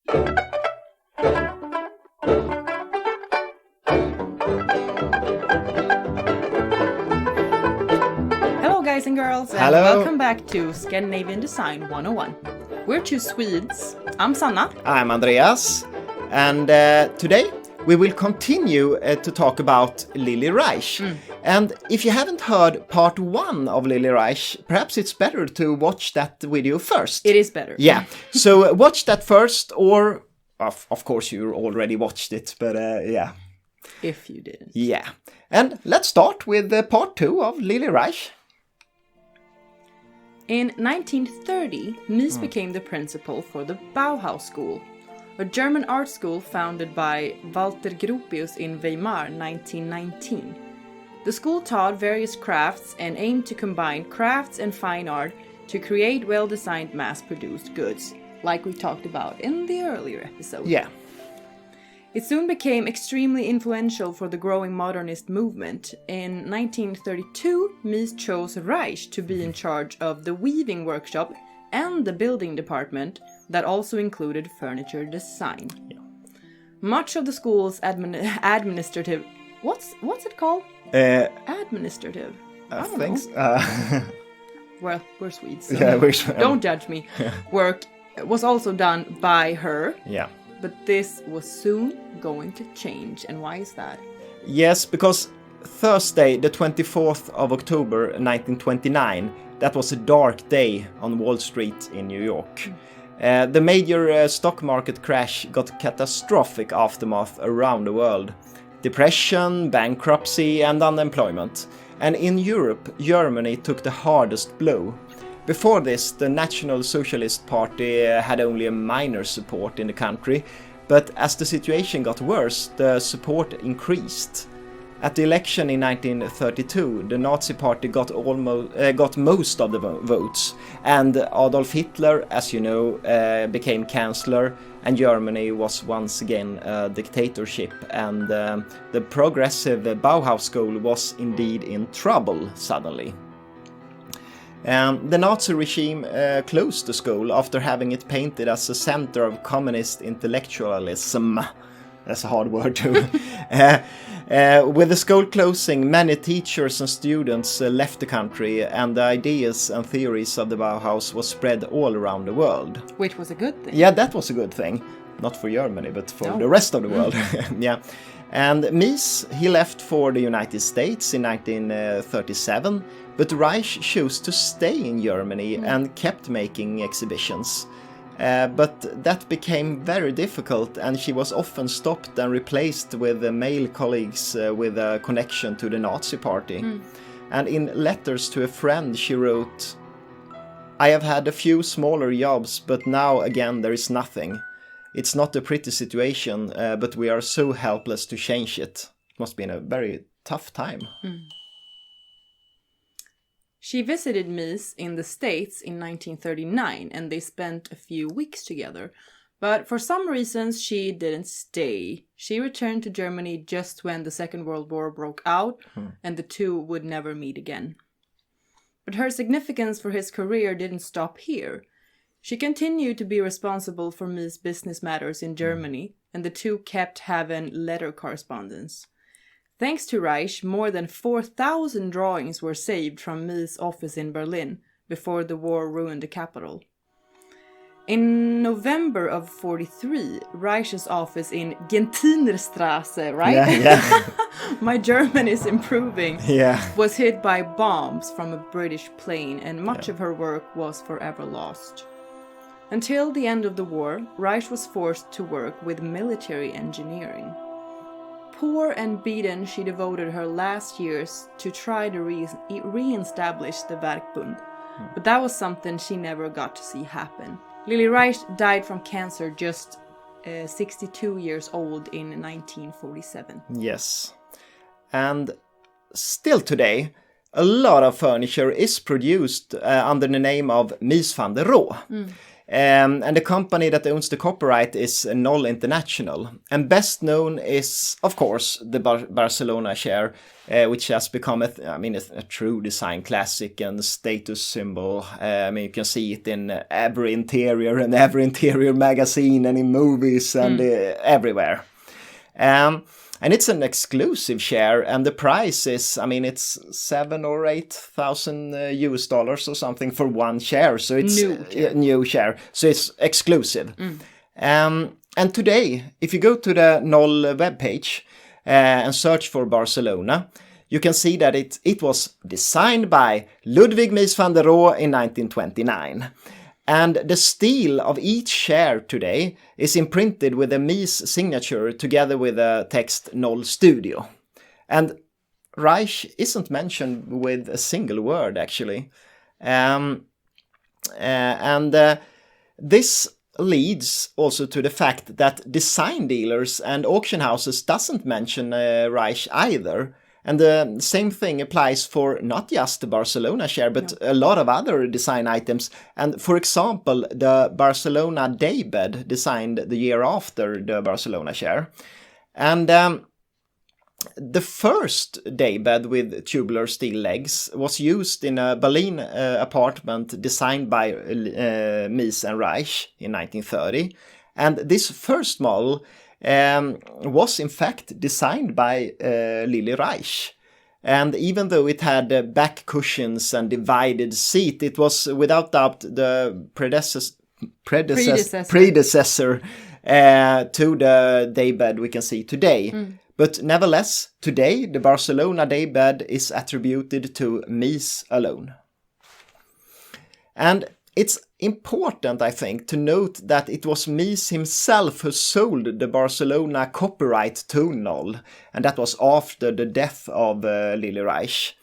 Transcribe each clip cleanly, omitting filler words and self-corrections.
Hello guys and girls, and Hello. welcome back to Scandinavian Design 101. We're two Swedes. I'm Sanna. I'm Andreas, and today we will continue to talk about Lilly Reich. And if you haven't heard part 1 of Lilly Reich, perhaps it's better to watch that video first. It is better. Yeah, so watch that first, or of course you already watched it, but yeah. If you didn't. Yeah, and let's start with part 2 of Lilly Reich. In 1930, Mies became the principal for the Bauhaus school, a German art school founded by Walter Gropius in Weimar 1919. The school taught various crafts and aimed to combine crafts and fine art to create well-designed mass-produced goods, like we talked about in the earlier episode. Yeah. It soon became extremely influential for the growing modernist movement. In 1932, Mies chose Reich to be in charge of the weaving workshop and the building department that also included furniture design. Yeah. Much of the school's administrative... What's it called? Administrative. I don't know. So. Well, we're Swedes. So Yeah, don't judge me. Work was also done by her. Yeah. But this was soon going to change. And why is that? Yes, because Thursday, the 24th of October 1929, that was a dark day on Wall Street in New York. The major stock market crash got catastrophic aftermath around the world. Depression, bankruptcy and unemployment. And in Europe, Germany took the hardest blow. Before this, the National Socialist Party had only a minor support in the country, but as the situation got worse, the support increased. At the election in 1932, the Nazi Party got most of the votes, and Adolf Hitler, as you know, became Chancellor, and Germany was once again a dictatorship, and the progressive Bauhaus school was indeed in trouble suddenly. The Nazi regime closed the school after having it painted as a center of communist intellectualism. That's a hard word too. With the school closing, many teachers and students left the country, and the ideas and theories of the Bauhaus was spread all around the world. Which was a good thing. Yeah, that was a good thing. Not for Germany, but for the rest of the world. Yeah. And Mies, he left for the United States in 1937, but Reich chose to stay in Germany and kept making exhibitions. But that became very difficult, and she was often stopped and replaced with male colleagues with a connection to the Nazi Party. And in letters to a friend she wrote, "I have had a few smaller jobs, but now again there is nothing. It's not a pretty situation, but we are so helpless to change it." It must have been a very tough time. She visited Mies in the States in 1939, and they spent a few weeks together. But for some reasons, she didn't stay. She returned to Germany just when the Second World War broke out, and the two would never meet again. But her significance for his career didn't stop here. She continued to be responsible for Mies' business matters in Germany, and the two kept having letter correspondence. Thanks to Reich, more than 4,000 drawings were saved from Mies' office in Berlin before the war ruined the capital. In November of 1943, Reich's office in Gentinerstrasse, right? Yeah. My German is improving. Yeah. Was hit by bombs from a British plane, and much of her work was forever lost. Until the end of the war, Reich was forced to work with military engineering. Poor and beaten, she devoted her last years to try to re-establish the Werkbund, but that was something she never got to see happen. Lilly Reich died from cancer just 62 years old in 1947. Yes. And still today, a lot of furniture is produced under the name of Mies van der Rohe. And the company that owns the copyright is Knoll International. And best known is, of course, the Barcelona share, which has become a true design classic and status symbol. You can see it in every interior magazine and in movies and everywhere. And it's an exclusive share, and the price is, it's $7,000 or $8,000 US or something for one share. So it's new share. So it's exclusive. And today, if you go to the Knoll webpage and search for Barcelona, you can see that it was designed by Ludwig Mies van der Rohe in 1929. And the steel of each share today is imprinted with a Mies signature together with a text Knoll Studio. And Reich isn't mentioned with a single word, actually. This leads also to the fact that design dealers and auction houses doesn't mention Reich either. And the same thing applies for not just the Barcelona share, but a lot of other design items. And for example, the Barcelona daybed designed the year after the Barcelona share. And the first daybed with tubular steel legs was used in a Berlin apartment designed by Mies and Reich in 1930. And this first model was in fact designed by Lilly Reich. And even though it had back cushions and divided seat, it was without doubt the predecessor to the daybed we can see today. But nevertheless, today the Barcelona daybed is attributed to Mies alone. And it's important, I think, to note that it was Mies himself who sold the Barcelona copyright to Knoll, and that was after the death of Lilly Reich.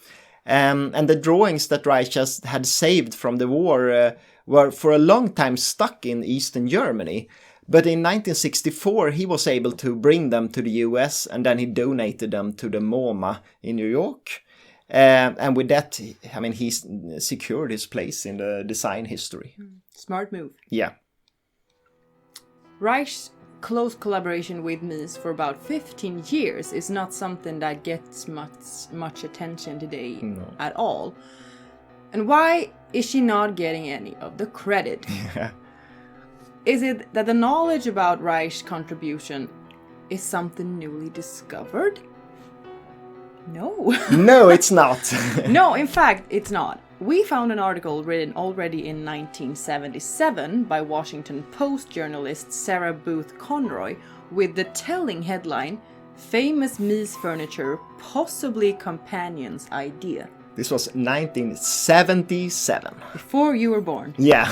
And the drawings that Reich had saved from the war were for a long time stuck in Eastern Germany. But in 1964 he was able to bring them to the US, and then he donated them to the MoMA in New York. And with that, he secured his place in the design history. Smart move. Yeah. Reich's close collaboration with Mies for about 15 years is not something that gets much attention today at all. And why is she not getting any of the credit? Is it that the knowledge about Reich's contribution is something newly discovered? No. No, it's not. No, in fact, it's not. We found an article written already in 1977 by Washington Post journalist Sarah Booth Conroy with the telling headline, "Famous Mies Furniture Possibly Companion's Idea." This was 1977. Before you were born. Yeah.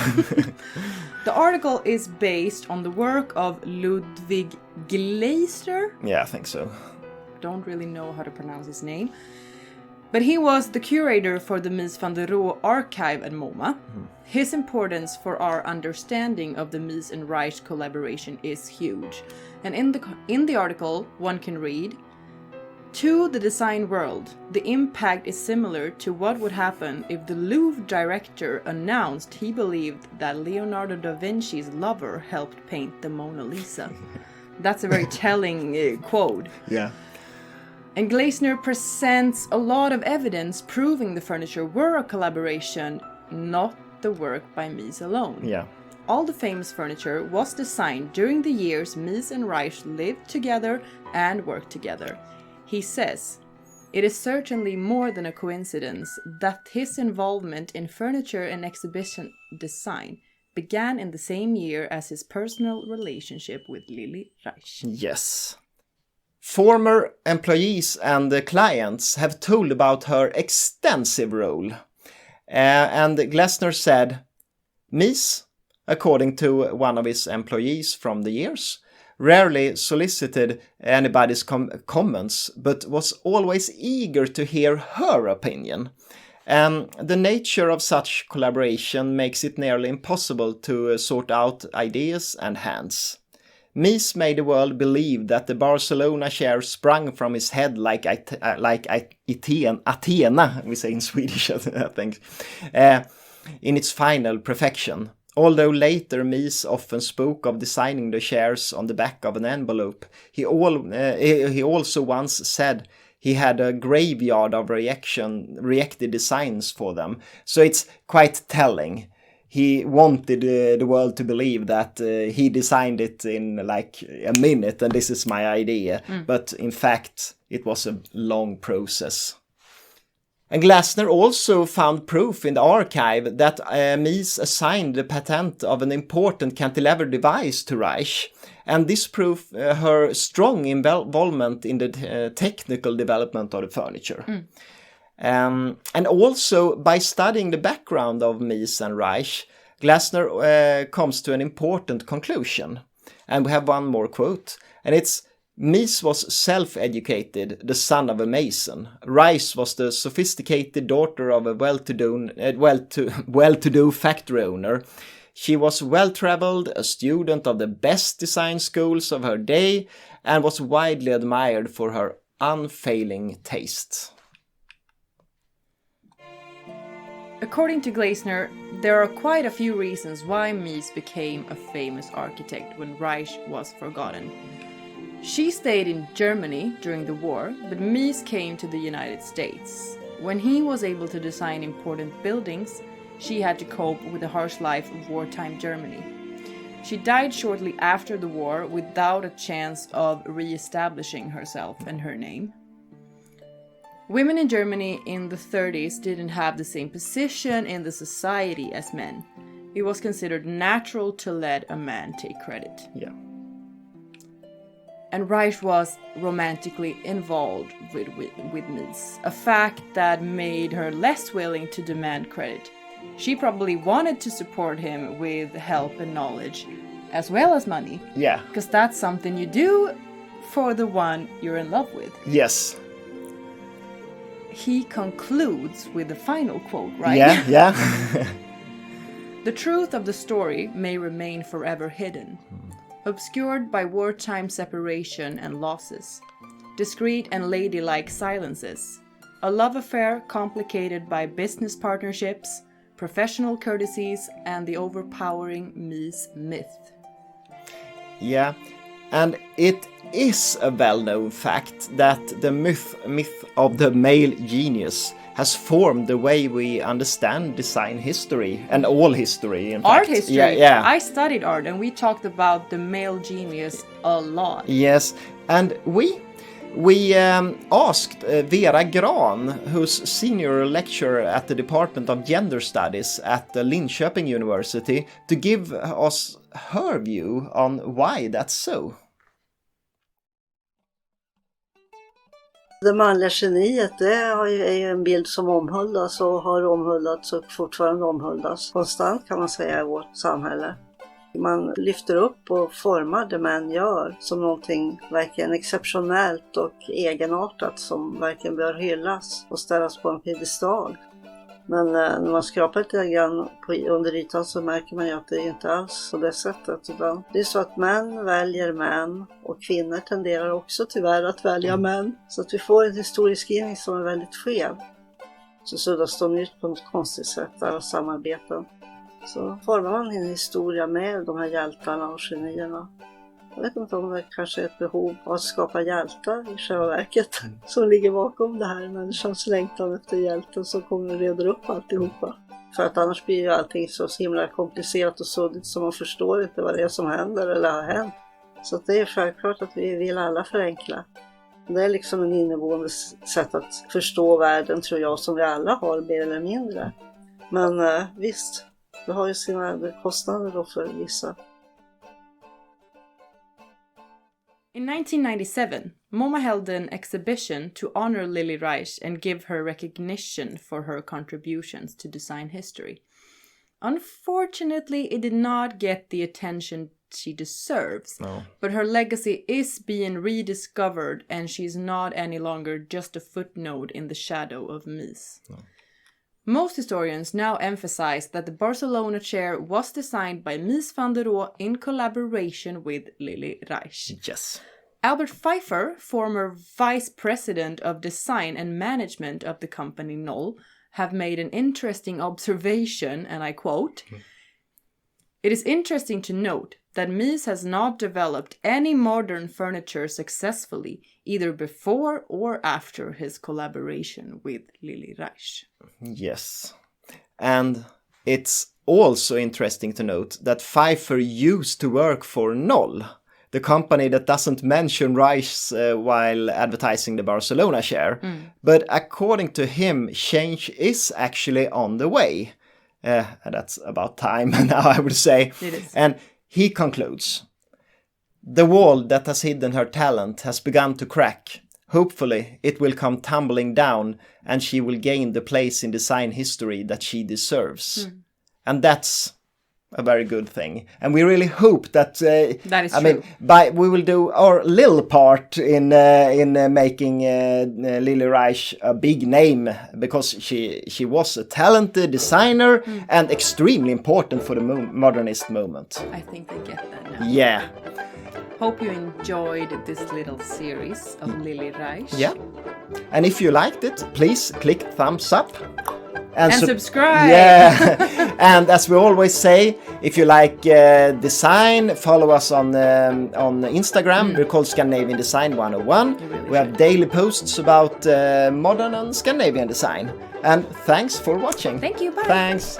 The article is based on the work of Ludwig Glaeser. Yeah, I think so. Don't really know how to pronounce his name. But he was the curator for the Mies van der Rohe archive at MoMA. His importance for our understanding of the Mies and Reich collaboration is huge. And in the article, one can read, "To the design world, the impact is similar to what would happen if the Louvre director announced he believed that Leonardo da Vinci's lover helped paint the Mona Lisa." That's a very telling quote. Yeah. And Glaeser presents a lot of evidence proving the furniture were a collaboration, not the work by Mies alone. Yeah. All the famous furniture was designed during the years Mies and Reich lived together and worked together. He says, "It is certainly more than a coincidence that his involvement in furniture and exhibition design began in the same year as his personal relationship with Lilly Reich." Yes. Former employees and clients have told about her extensive role. And Glaeser said, Mies, according to one of his employees from the years, rarely solicited anybody's comments, but was always eager to hear her opinion. The nature of such collaboration makes it nearly impossible to sort out ideas and hands. Mies made the world believe that the Barcelona chair sprung from his head like Athena, we say in Swedish, I think, in its final perfection. Although later Mies often spoke of designing the chairs on the back of an envelope, he also once said he had a graveyard of reacted designs for them. So it's quite telling. He wanted the world to believe that he designed it in like a minute and this is my idea. But in fact, it was a long process. And Glaeser also found proof in the archive that Mies assigned the patent of an important cantilever device to Reich. And this proved her strong involvement in the technical development of the furniture. And also, by studying the background of Mies and Reich, Glaeser comes to an important conclusion. And we have one more quote, and it's, Mies was self-educated, the son of a mason. Reich was the sophisticated daughter of a well-to-do factory owner. She was well-traveled, a student of the best design schools of her day, and was widely admired for her unfailing taste. According to Glaeser, there are quite a few reasons why Mies became a famous architect when Reich was forgotten. She stayed in Germany during the war, but Mies came to the United States. When he was able to design important buildings, she had to cope with the harsh life of wartime Germany. She died shortly after the war without a chance of re-establishing herself and her name. Women in Germany in the 30s didn't have the same position in the society as men. It was considered natural to let a man take credit. Yeah. And Reich was romantically involved with Mies, a fact that made her less willing to demand credit. She probably wanted to support him with help and knowledge, as well as money. Yeah. Because that's something you do for the one you're in love with. Yes. He concludes with the final quote, right? Yeah. The truth of the story may remain forever hidden, obscured by wartime separation and losses, discreet and ladylike silences, a love affair complicated by business partnerships, professional courtesies, and the overpowering Mies myth. Yeah, and it is a well-known fact that the myth of the male genius has formed the way we understand design history and all history, in fact. Art history. Yeah. I studied art and we talked about the male genius a lot. Yes, and we asked Vera Gran, who's senior lecturer at the Department of Gender Studies at the Linköping University, to give us her view on why that's so. Det manliga geniet, det är ju en bild som omhuldas och har omhuldats och fortfarande omhuldas konstant, kan man säga, i vårt samhälle. Man lyfter upp och formar det män gör som någonting verkligen exceptionellt och egenartat som verkligen bör hyllas och ställas på en piedestal. Men när man skrapar lite grann under ytan så märker man ju att det är inte alls på det sättet. Utan det är så att män väljer män och kvinnor tenderar också tyvärr att välja män. Så att vi får en historieskrivning som är väldigt skev. Så suddas de ut på något konstigt sätt, alla samarbeten. Så formar man en historia med de här hjältarna och genierna. Jag vet inte om det kanske är ett behov av att skapa hjältar i själva verket som ligger bakom det här. Människans längtan efter hjälten som kommer att reda upp alltihopa. För att annars blir ju allting så himla komplicerat och suddigt så man förstår inte vad det är som händer eller har hänt. Så det är självklart att vi vill alla förenkla. Det är liksom en inneboende sätt att förstå världen, tror jag, som vi alla har mer eller mindre. Men visst, det har ju sina kostnader då för vissa. In 1997, MoMA held an exhibition to honor Lilly Reich and give her recognition for her contributions to design history. Unfortunately, it did not get the attention she deserves, but her legacy is being rediscovered and she's not any longer just a footnote in the shadow of Mies. No. Most historians now emphasize that the Barcelona chair was designed by Mies van der Rohe in collaboration with Lilly Reich. Yes. Albert Pfeiffer, former vice president of design and management of the company Knoll, have made an interesting observation, and I quote, It is interesting to note that Mies has not developed any modern furniture successfully, either before or after his collaboration with Lilly Reich. Yes. And it's also interesting to note that Pfeiffer used to work for Knoll, the company that doesn't mention Reich's while advertising the Barcelona share. But according to him, change is actually on the way. And that's about time now, I would say. It is. And he concludes, the wall that has hidden her talent has begun to crack. Hopefully, it will come tumbling down and she will gain the place in design history that she deserves. And that's a very good thing. And we really hope that... that is true. We will do our little part in making Lilly Reich a big name, because she was a talented designer and extremely important for the modernist movement. I think they get that now. Yeah. Hope you enjoyed this little series of Lilly Reich. Yeah. And if you liked it, please click thumbs up. And subscribe! Yeah! And as we always say, if you like design, follow us on Instagram. We're called Scandinavian Design 101. Really we have daily posts about modern and Scandinavian design. And thanks for watching. Thank you, bye! Thanks!